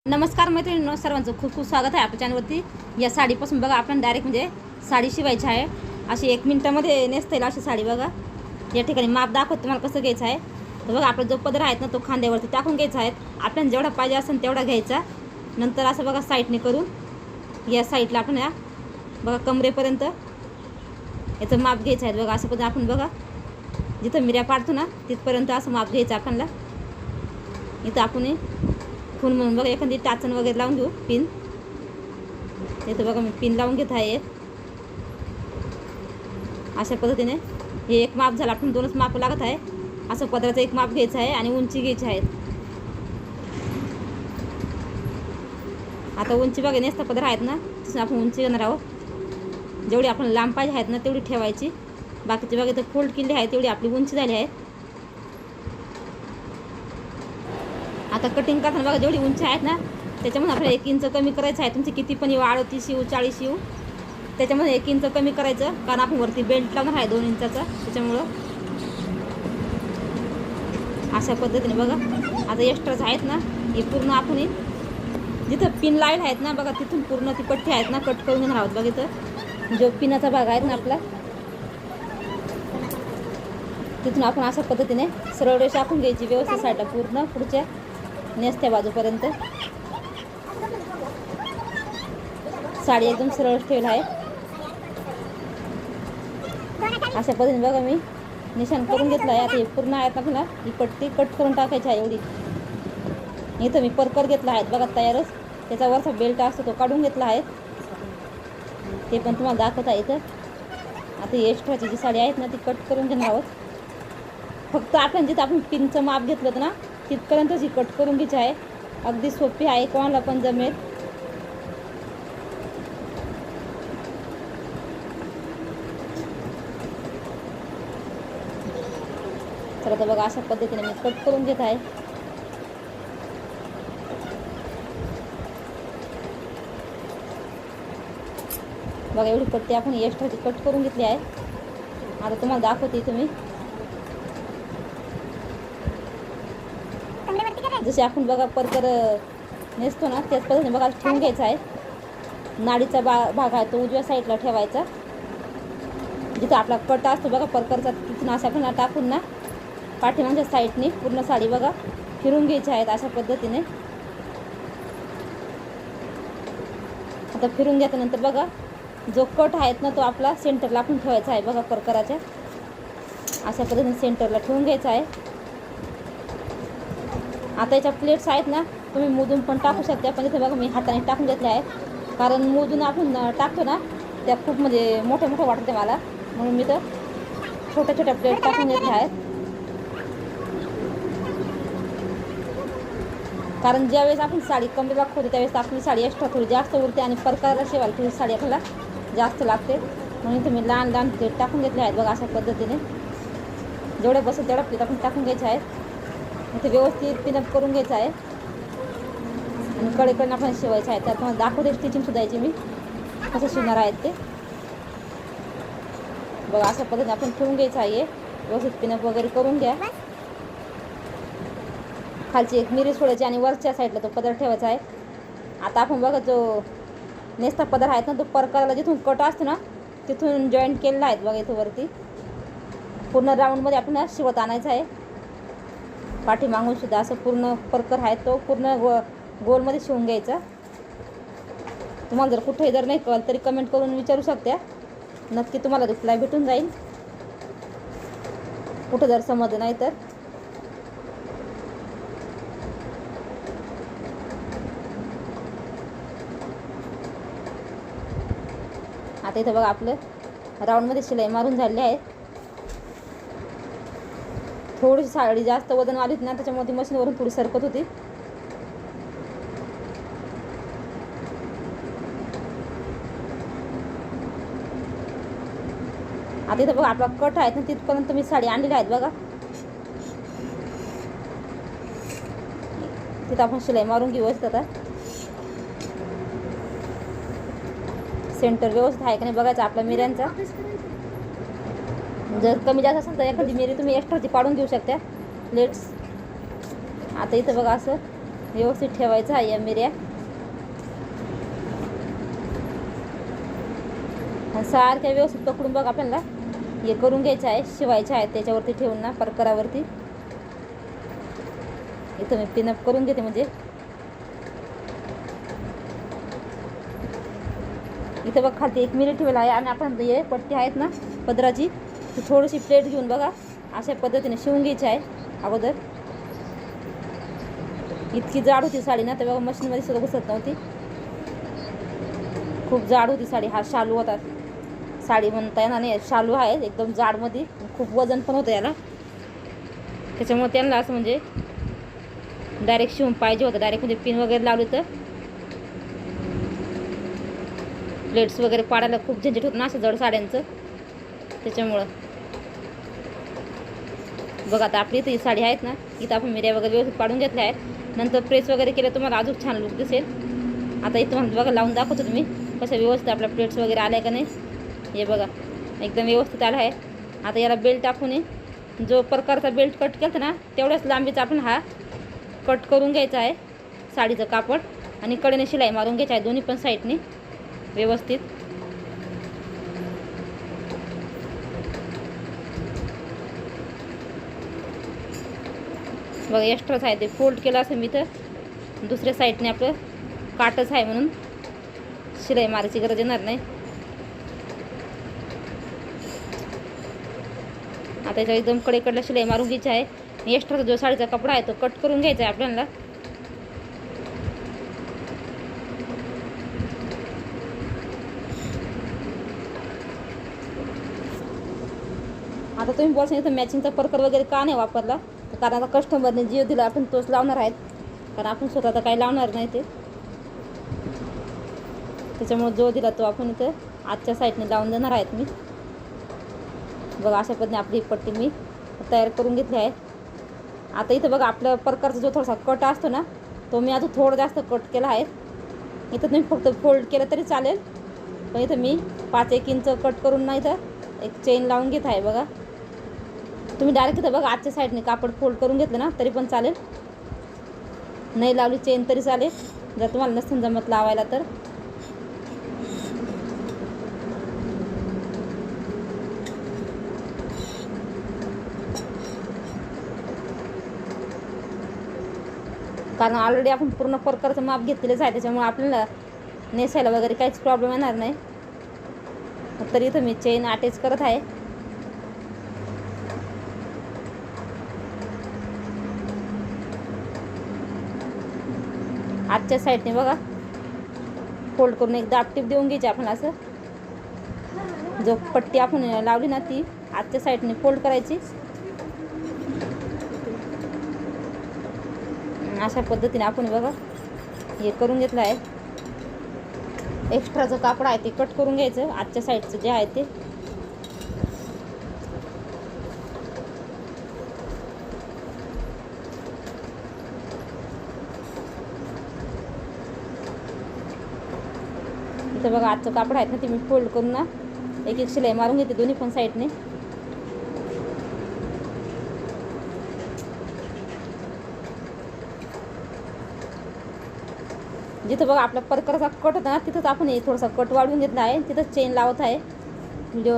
नमस्कार मैत्रिणींनो, सर्वांचं खूप खूप स्वागत आहे आपल्या चॅनलवरती. या साडीपासून बघा आपण डायरेक्ट म्हणजे साडी शिवायची आहे. अशी 1 मिनिटामध्ये नेसता येईल अशी साडी. बघा या ठिकाणी माप दाखवत तुम्हाला कसं घ्यायचं आहे. तर बघा आपला जो पदर आहेत ना तो खांद्यावरती टाकून घ्यायचा आहे. आपल्याला जेवढा पाहिजे असेल तेवढा घ्यायचा. नंतर असं बघा साईडने करून या साईडला आपण या बघा कमरेपर्यंत याचं माप घ्यायचं आहे. बघा असं पण आपण बघा जिथं मिऱ्या पाडतो ना तिथपर्यंत असं माप घ्यायचं आपल्याला. इथं आपण खून म्हणून बघा एखादी टाचण वगैरे लावून घेऊ पिन. इथं बघा मी पिन लावून घेत आहे. अशा पद्धतीने हे एक माप झालं. आपण 2च माप लागत आहे. असं पदराचं एक माप घ्यायचं आहे आणि उंची घ्यायची आहे. आता उंची बघा नेसता पदर आहेत ना तसं आपण उंची घेणार आहोत. जेवढी आपण लांब पाहिजे आहेत ना तेवढी ठेवायची. बाकीची बघा इथं फोल्ड केली आहे तेवढी आपली उंची झाली आहे. आता कटिंग करताना बघा जेवढी उंची आहेत ना त्याच्यामध्ये आपल्याला 1 इंच कमी करायचं आहे. तुमची किती पण येऊ 38 येऊ 40 येऊ त्याच्यामध्ये 1 इंच कमी करायचं. कारण आपण वरती बेल्ट लावणार आहे 2 इंचाचा. त्याच्यामुळं अशा पद्धतीने बघा आता एक्स्ट्राच आहेत ना हे पूर्ण आपण जिथं पिन लावले आहेत ना बघा तिथून पूर्ण ती पट्टी आहेत ना कट करून घेणार आहोत. बघा इथं जो पिनाचा भाग आहे ना आपला तिथून आपण अशा पद्धतीने सरळ रेषा आखून घ्यायची व्यवस्थित साईडला पूर्ण पुढच्या नेसत्या बाजूपर्यंत. साडी एकदम सरळ ठेवली आहे. अशा पद्धतीने बघा मी निशाण करून घेतलं आहे. आता हे पूर्ण आहेत आपल्याला ही पट्टी कट करून टाकायची आहे एवढी. इथं मी परकर घेतला आहे बघा तयारच. त्याचा वरचा बेल्ट असतो तो काढून घेतला आहे. ते पण तुम्हाला दाखवत आहे इथं. आता ही एक्स्ट्राची जी साडी आहेत ना ती कट करून घेणार आहोत. फक्त आपण जिथं आपण पिनचं माप घेतलं होतं ना तिथपर्यंतच ही कट करून घ्यायची आहे. अगदी सोपी आहे, कोणाला पण जमेल. तर आता बघा अशा पद्धतीने मी कट करून घेत आहे. बघा एवढी पट्टी आपण एक्स्ट्राची कट करून घेतली आहे. आता तुम्हाला दाखवते तुम्ही जसे आपण बघा परकर नेसतो ना त्याच पद्धतीने बघा ठेवून घ्यायचा आहे. नाडीचा भाग आहे तो उजव्या साईडला ठेवायचा. जिथं आपला कट असतो बघा परकरचा तिथून असं आपण टाकून ना पाठीमागच्या साईडने पूर्ण साडी बघा फिरून घ्यायची आहेत अशा पद्धतीने. आता फिरून घेतल्यानंतर बघा जो कट आहेत ना तो आपला सेंटरला आपण ठेवायचा आहे. बघा परकराच्या अशा पद्धतीने सेंटरला ठेवून घ्यायचा आहे. आता याच्या प्लेट्स आहेत ना तुम्ही मोजून पण टाकू शकता. पण इथे बघा मी हाताने टाकून घेतले आहेत कारण मोजून आपण टाकतो ना त्या खूप म्हणजे मोठ्या मोठ्या वाटते मला. म्हणून मी तर छोट्या छोट्या प्लेट टाकून घेतल्या आहेत. कारण ज्यावेळेस आपण साडी कमरेला खोदतो त्यावेळेस आपली साडी एक्स्ट्रा थोडी जास्त उरते आणि परकाराला शिवायला थोडी साडी आपल्याला जास्त लागते. म्हणून इथे मी लहान लहान प्लेट टाकून घेतले आहेत. बघा अशा पद्धतीने जेवढे बसेल तेवढ्या प्लेट आपण टाकून घ्यायच्या आहेत. इथे व्यवस्थित पिनअप करून घ्यायचं आहे आणि कडेकडनं आपण शिवायचं आहे. त्यात तुम्हाला दाखवते स्टिचिंग सुद्धा याची मी कसं शिवणार आहेत ते. बघा अशा पद्धतीने आपण ठेवून घ्यायचं आहे. व्यवस्थित पिनअप वगैरे करून घ्या. खालची एक मिरी सोडायची आणि वरच्या साईडला तो पदर ठेवायचा आहे. आता आपण बघा जो नेसता पदर आहेत ना तो परकराला जिथून कट असतो ना तिथून जॉईंट केलेला आहे. बघा इथं वरती पूर्ण राऊंडमध्ये आपण शिवत आणायचं आहे. पाठीमागून सुद्धा असं पूर्ण परकर आहे तो पूर्ण गोलमध्ये शिवून घ्यायचा. तुम्हाला जर कुठेही जर नाही कळलं तरी कमेंट करून विचारू शकता. नक्की तुम्हाला रिप्लाय भेटून जाईल कुठं जर समजलं नाही तर. आता इथं बघा आपलं राऊंडमध्ये शिलाई मारून झालेली आहे. थोडीशी साडी जास्त वजन आली होती ना त्याच्यामुळे ती मशीनवरून थोडी सरकत होती. आता इथं बघा आपला कट आहेत ना तिथपर्यंत मी साडी आणलेली आहेत. बघा तिथं आपण शिलाई मारून घेऊ. आता सेंटर व्यवस्थित आहे का नाही बघायचं आपल्या मिऱ्यांचा. जर कमी जास्त असेल तर एखादी मिरी तुम्ही एक्स्ट्राची पाडून घेऊ शकता प्लेट्स. आता इथं बघा असं व्यवस्थित ठेवायचं आहे या मिऱ्या. आणि सारख्या व्यवस्थित पकडून बघ आपल्याला हे करून घ्यायचं आहे, शिवायच्या आहेत त्याच्यावरती ठेवून ना परकरावरती. इथं मी पिनअप करून घेते. म्हणजे इथं बघ खालती 1 मिनिट ठेवला आहे आणि आपण हे पट्टी आहेत ना पदराची, ती थोडीशी प्लेट घेऊन बघा अशा पद्धतीने शिवून घ्यायची आहे. अगोदर इतकी जाड होती साडी ना, तर बघा मशीनमध्ये सुद्धा घुसत नव्हती. खूप जाड होती साडी. हा शालू होता, साडी म्हणता येणार नाही, शालू आहे एकदम जाडमध्ये. खूप वजन पण होतं याला, त्याच्यामुळे त्यांना असं म्हणजे डायरेक्ट शिवून पाहिजे होतं. डायरेक्ट म्हणजे पिन वगैरे लावले तर प्लेट्स वगैरे पाडायला खूप झंझट होतं ना असं जड साड्यांचं, त्याच्यामुळं. बघा आता आपली इथं ही साडी आहेत ना, इथं आपण मिऱ्या वगैरे व्यवस्थित पाडून घेतल्या आहेत. नंतर प्रेस वगैरे केलं तुम्हाला अजून छान लुक दिसेल. आता इथं म्हणतो बघा लावून दाखवतो तुम्ही कसं व्यवस्थित आपल्या प्लेट्स वगैरे आल्या का नाही. हे बघा एकदम व्यवस्थित आलं आहे. आता याला बेल्ट टाकून जो प्रकारचा बेल्ट कट केला ना तेवढ्याच लांबीचा आपण हा कट करून घ्यायचा आहे साडीचं कापड. आणि कडेने शिलाई मारून घ्यायची आहे दोन्ही पण साईडने व्यवस्थित. बघा एक्स्ट्राच आहे ते फोल्ड केलं असं मी तर दुसऱ्या साईडने आपलं काटच आहे म्हणून शिलाई मारायची गरज येणार नाही. आता याच्या एकदम कडेकडला शिलाई मारून घ्यायची आहे. एक्स्ट्राचा जो साडीचा कपडा आहे तो कट करून घ्यायचा आहे आपल्याला. आता तुम्ही बोलसा इथं मॅचिंगचा परकर वगैरे का नाही वापरला, तर कारण आता कस्टमरने जिओ दिला आपण तोच लावणार आहेत, कारण आपण स्वतः तर काही लावणार नाही ते. त्याच्यामुळे जो दिला तो आपण इथं आजच्या साईडने लावून देणार आहेत. मी बघा अशा पद्धतीने आपली पट्टी मी तयार करून घेतली आहे. आता इथं बघा आपल्या प्रकारचा जो थोडासा कट असतो ना तो मी आता थोडं जास्त कट केला आहे. इथं तुम्ही फक्त फोल्ड केलं तरी चालेल, पण इथं मी 5-1 इंच कट करून ना इथं एक चेन लावून घेत आहे. बघा तुम्ही डायरेक्ट इथं बघा आजच्या साईडने कापड फोल्ड करून घेतलं ना तरी पण चालेल, नाही लावली चेन तरी चालेल जर तुम्हाला नसेल जमत लावायला तर. कारण ऑलरेडी आपण पूर्ण प्रकारचं माप घेतलेलंच आहे, त्याच्यामुळे आपल्याला नेसायला वगैरे काहीच प्रॉब्लेम येणार नाही. तरी इथं मी चेन अटॅच करत आहे. आजच्या साईडने बघा फोल्ड करून एक दाब टीप देऊन घ्यायची आपण. असं जो पट्टी आपण लावली ना ती आजच्या साईडने फोल्ड करायची. अशा पद्धतीने आपण बघा हे करून घेतलं आहे. एक्स्ट्राचं कापड आहे ते कट करून घ्यायचं आजच्या साईडचं जे आहे ते. इथं बघा आजचं कापड आहेत ना ते मी फोल्ड करून ना एक शिलाई मारून घेते दोन्ही पण साईडने. जिथं बघा आपला परकरचा कट होता ना तिथंच आपण हे थोडासा कट वाढवून घेतला आहे, तिथंच चेन लावत आहे. व्हिडिओ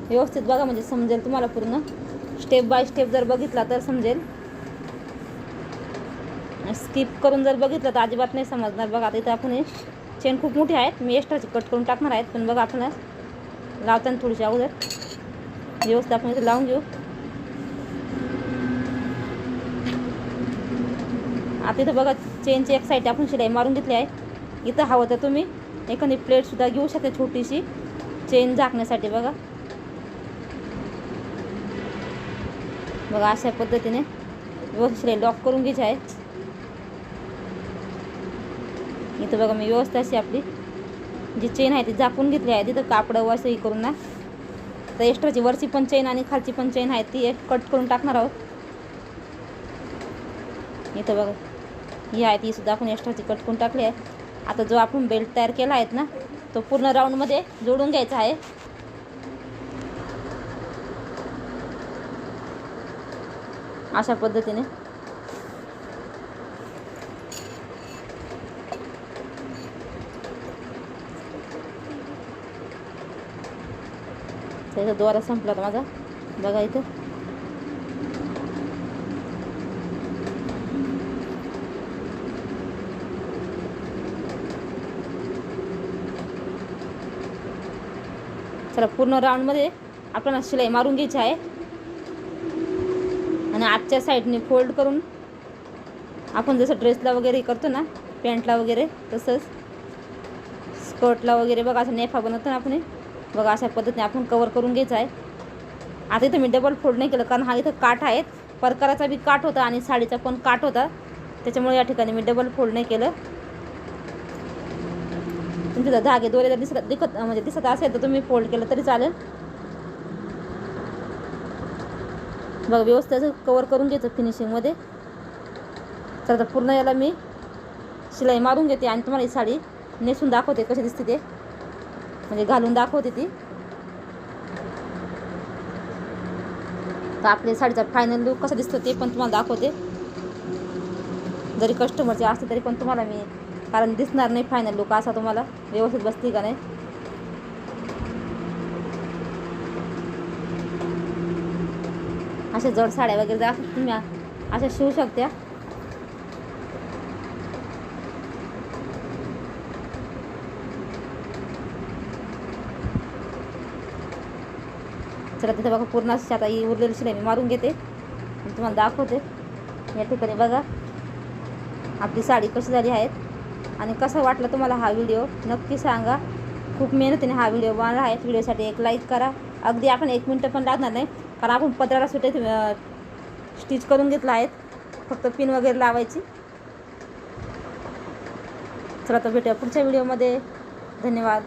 व्यवस्थित बघा म्हणजे समजेल तुम्हाला पूर्ण. स्टेप बाय स्टेप जर बघितला तर समजेल, स्किप करून जर बघितलं तर अजिबात नाही समजणार. बघा आता इथं आपण हे चेन खूप मोठी आहे, मी एक्स्ट्राची कट करून टाकणार आहेत, पण बघा आपण लावताना थोडीशी अगोदर व्यवस्थित आपण इथं लावून घेऊ. आता इथं बघा चेनची एक साईड आपण शिलाई मारून घेतली आहे. इथं हवं तर तुम्ही एखादी प्लेटसुद्धा घेऊ शकता छोटीशी चेन झाकण्यासाठी. बघा बघा अशा पद्धतीने व्यवस्थित शिलाई लॉक करून घ्यायची आहे. इथं बघा मी व्यवस्थित अशी आपली जी चेन आहे ती झाकून घेतली आहे. तिथं कापडं वसई करून ना तर एक्स्ट्राची वरची पण चेन आणि खालची पण चेन आहे ती एक कट करून टाकणार आहोत. इथं बघा ही आहे ती सुद्धा आपण एक्स्ट्राची कट करून टाकली आहे. आता जो आपण बेल्ट तयार केला आहेत ना तो पूर्ण राऊंडमध्ये जोडून घ्यायचा आहे. अशा पद्धतीने तर इथं दोरा संपला होता माझा बघा इथं. चला पूर्ण राऊंडमध्ये आपल्याला शिलाई मारून घ्यायची आहे. आणि आजच्या साईडने फोल्ड करून आपण जसं ड्रेसला वगैरे करतो ना, पॅन्टला वगैरे तसंच स्कर्टला वगैरे बघा असं नेफा बनवतो ना आपण, बघा अशा पद्धतीने आपण कवर करून घ्यायचं आहे. आता इथं मी डबल फोल्ड नाही केलं कारण हा इथं काठ आहेत, परकराचा बी काठ होता आणि साडीचा पण काठ होता, त्याच्यामुळे या ठिकाणी मी डबल फोल्ड नाही केलं. तुमचे जर धागे दोरे जर दिसत असेल तर तुम्ही फोल्ड केलं तरी चालेल. बघा व्यवस्थित कवर करून घ्यायचं फिनिशिंगमध्ये. तर पूर्ण याला मी शिलाई मारून घेते आणि तुम्हाला ही साडी नेसून दाखवते कशी दिसते ते, म्हणजे घालून दाखवते ती. तर आपल्या साडीचा फायनल लुक कसा दिसतो ते पण तुम्हाला दाखवते. जरी कस्टमरचे असते तरी पण तुम्हाला मी, कारण दिसणार नाही फायनल लुक असा तुम्हाला व्यवस्थित बसते का नाही. अशा जड साड्या वगैरे जर तुम्ही अशा शिवू शकता. चला तिथे बघा पूर्ण अशी आता ही उरलेली शिलाई मी मारून घेते आणि तुम्हाला दाखवते. या ठिकाणी बघा आपली साडी कशी झाली आहे आणि कसं वाटलं तुम्हाला हा व्हिडिओ नक्की सांगा. खूप मेहनतीने हा व्हिडिओ बनवला आहे. व्हिडिओसाठी एक लाईक करा. अगदी आपण 1 मिनटं पण लागणार नाही कारण आपण पदराला सुटे स्टिच करून घेतला आहेत, फक्त पिन वगैरे लावायची. चला तर भेटूया पुढच्या व्हिडिओमध्ये. धन्यवाद.